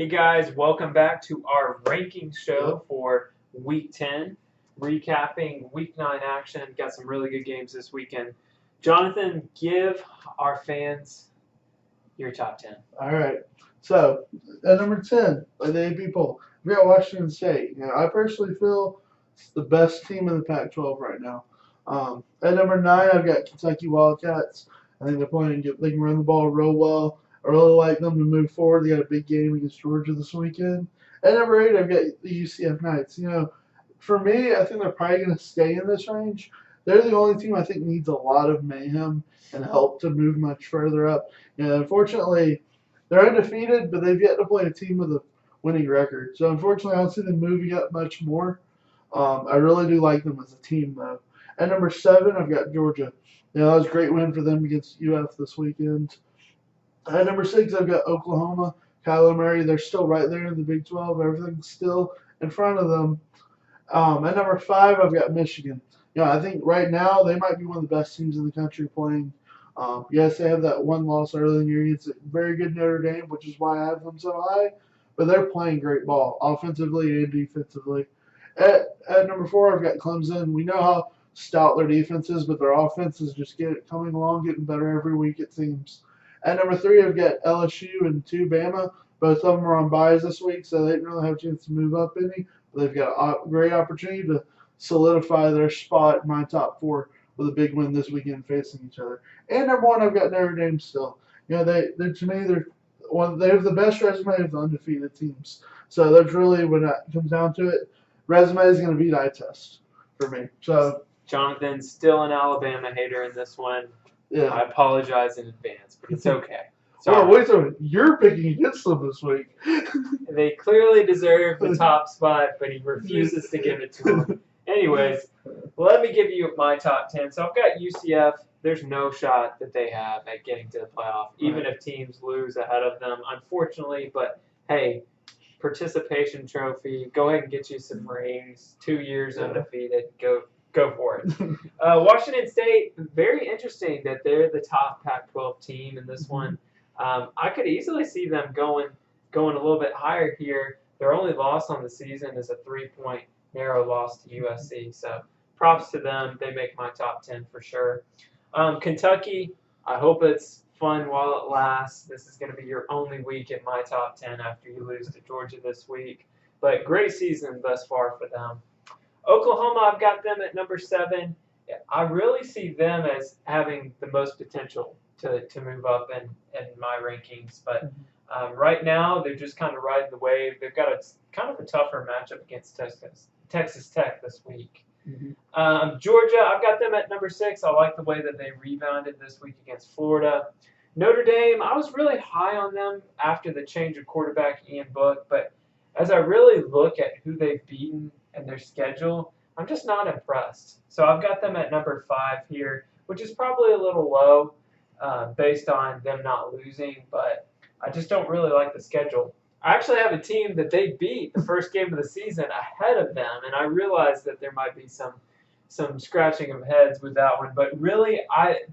Hey guys, welcome back to our ranking show for Week 10, recapping Week 9 action. Got some really good games this weekend. Jonathan, give our fans your top 10. All right. So, at number 10, by the AP poll, we got Washington State. I personally feel it's the best team in the Pac-12 right now. At number 9, I've got Kentucky Wildcats. I think they're playing good. They can run the ball real well. I really like them to move forward. They got a big game against Georgia this weekend. At number 8, I've got the UCF Knights. For me, I think they're probably going to stay in this range. They're the only team I think needs a lot of mayhem and help to move much further up. Unfortunately, they're undefeated, but they've yet to play a team with a winning record. So unfortunately, I don't see them moving up much more. I really do like them as a team, though. At number 7, I've got Georgia. That was a great win for them against UF this weekend. At number 6, I've got Oklahoma. Kyler Murray, they're still right there in the Big 12. Everything's still in front of them. At number 5, I've got Michigan. I think right now they might be one of the best teams in the country playing. Yes, they have that one loss early in the year against a very good Notre Dame, which is why I have them so high. But they're playing great ball, offensively and defensively. At number 4, I've got Clemson. We know how stout their defense is, but their offense is just coming along, getting better every week, it seems. At number 3, I've got LSU and 2, Bama. Both of them are on byes this week, so they didn't really have a chance to move up any. But they've got a great opportunity to solidify their spot in my top 4 with a big win this weekend facing each other. And number 1, I've got Notre Dame still. They're to me they have the best resume of the undefeated teams. So that's really when it comes down to it, resume is going to beat eye test for me. So Jonathan's still an Alabama hater in this one. yeah, I apologize in advance, but it's okay. So wait a minute, you're picking against them this week. They clearly deserve the top spot, but he refuses to give it to them. Anyways, let me give you my top 10. So I've got UCF. There's no shot that they have at getting to the playoff, even if teams lose ahead of them, unfortunately. But, hey, participation trophy. Go ahead and get you some rings. 2 years undefeated. Go for it. Washington State, very interesting that they're the top Pac-12 team in this one. I could easily see them going a little bit higher here. Their only loss on the season is a 3-point narrow loss to USC. So props to them. They make my top 10 for sure. Kentucky, I hope it's fun while it lasts. This is going to be your only week in my top 10 after you lose to Georgia this week. But great season thus far for them. Oklahoma, I've got them at number 7. I really see them as having the most potential to move up in my rankings. But right now, they're just kind of riding the wave. They've got a kind of a tougher matchup against Texas Tech this week. Georgia, I've got them at number 6. I like the way that they rebounded this week against Florida. Notre Dame, I was really high on them after the change of quarterback Ian Book, but as I really look at who they've beaten and their schedule, I'm just not impressed. So I've got them at number 5 here, which is probably a little low based on them not losing, but I just don't really like the schedule. I actually have a team that they beat the first game of the season ahead of them, and I realized that there might be some scratching of heads with that one. But really,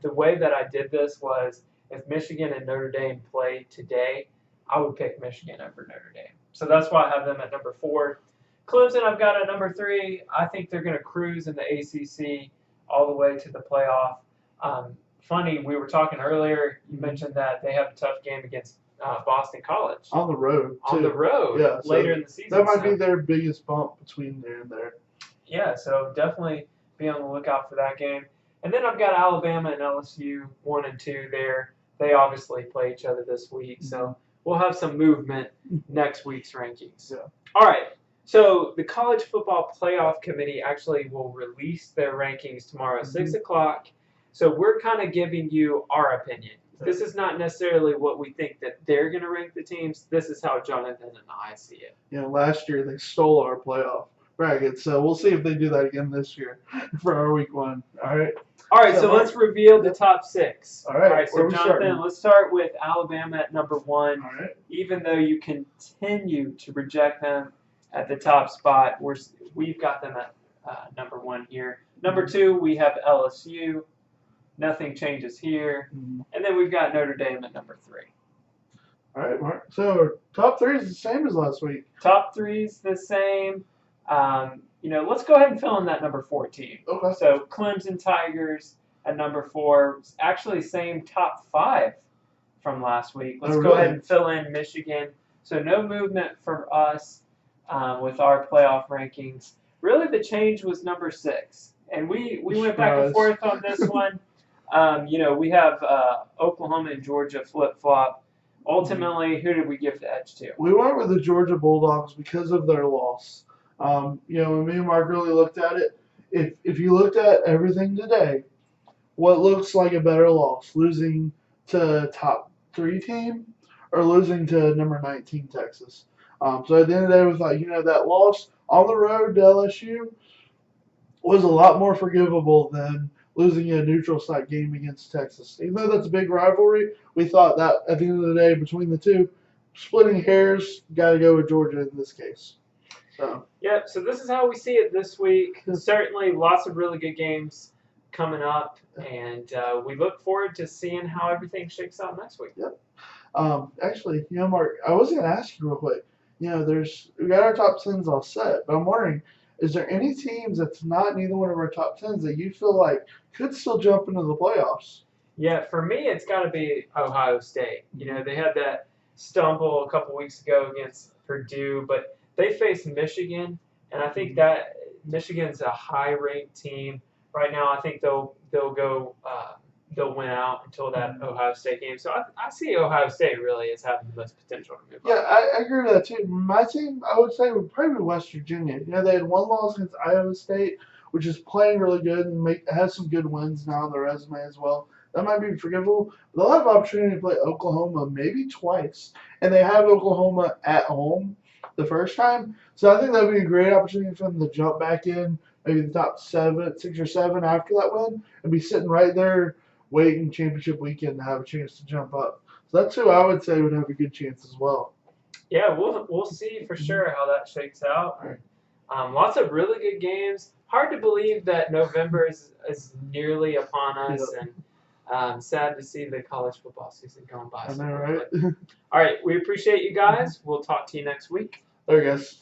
the way that I did this was if Michigan and Notre Dame play today, I would pick Michigan over Notre Dame. So that's why I have them at number 4. Clemson, I've got at number 3. I think they're going to cruise in the ACC all the way to the playoff. Funny, we were talking earlier, you mentioned that they have a tough game against Boston College. On the road, too. On the road, yeah, later in the season. That might be their biggest bump between there and there. Yeah, so definitely be on the lookout for that game. And then I've got Alabama and LSU 1 and 2 there. They obviously play each other this week, so we'll have some movement next week's rankings. Yeah. All right, so the College Football Playoff Committee actually will release their rankings tomorrow at 6 o'clock. So we're kind of giving you our opinion. This is not necessarily what we think that they're going to rank the teams. This is how Jonathan and I see it. Last year they stole our playoff bracket, so we'll see if they do that again this year for our week 1. All right, so let's reveal the top 6. All right, so Jonathan, let's start with Alabama at number 1. All right. Even though you continue to reject them at the top spot, we've got them at number 1 here. Number 2, we have LSU. Nothing changes here. And then we've got Notre Dame at number 3. All right, Mark. So our top three is the same as last week. Top three's the same. Let's go ahead and fill in that number 4 team. Okay. So Clemson Tigers at number 4. Actually, same top 5 from last week. Let's go ahead and fill in Michigan. So no movement for us with our playoff rankings. Really, the change was number 6, and we went back and forth on this one. We have Oklahoma and Georgia flip-flop. Ultimately, who did we give the edge to? We went with the Georgia Bulldogs because of their loss. When me and Mark really looked at it, if you looked at everything today, what looks like a better loss, losing to top 3 team or losing to number 19 Texas? So at the end of the day, we thought, that loss on the road to LSU was a lot more forgivable than losing a neutral site game against Texas. Even though that's a big rivalry, we thought that at the end of the day, between the two, splitting hairs, got to go with Georgia in this case. So this is how we see it this week. Certainly lots of really good games coming up, and we look forward to seeing how everything shakes out next week. Yep. Actually, Mark, I was going to ask you real quick. We got our top 10s all set, but I'm wondering, is there any teams that's not in either one of our top 10s that you feel like could still jump into the playoffs? Yeah, for me, it's got to be Ohio State. They had that stumble a couple weeks ago against Purdue, but they faced Michigan, and I think that Michigan's a high-ranked team right now. I think they'll win out until that Ohio State game. So I see Ohio State really as having the most potential to move up. I agree with that too. My team, I would say, would probably be West Virginia. They had one loss against Iowa State, which is playing really good and has some good wins now on their resume as well. That might be forgivable. They'll have opportunity to play Oklahoma maybe twice, and they have Oklahoma at home the first time. So I think that would be a great opportunity for them to jump back in, maybe the top 6 or 7 after that win, and be sitting right there waiting championship weekend to have a chance to jump up. So that's who I would say would have a good chance as well. Yeah, we'll see for sure how that shakes out. Lots of really good games. Hard to believe that November is nearly upon us, and sad to see the college football season going by. I know, right? All right, we appreciate you guys. We'll talk to you next week. There you guys.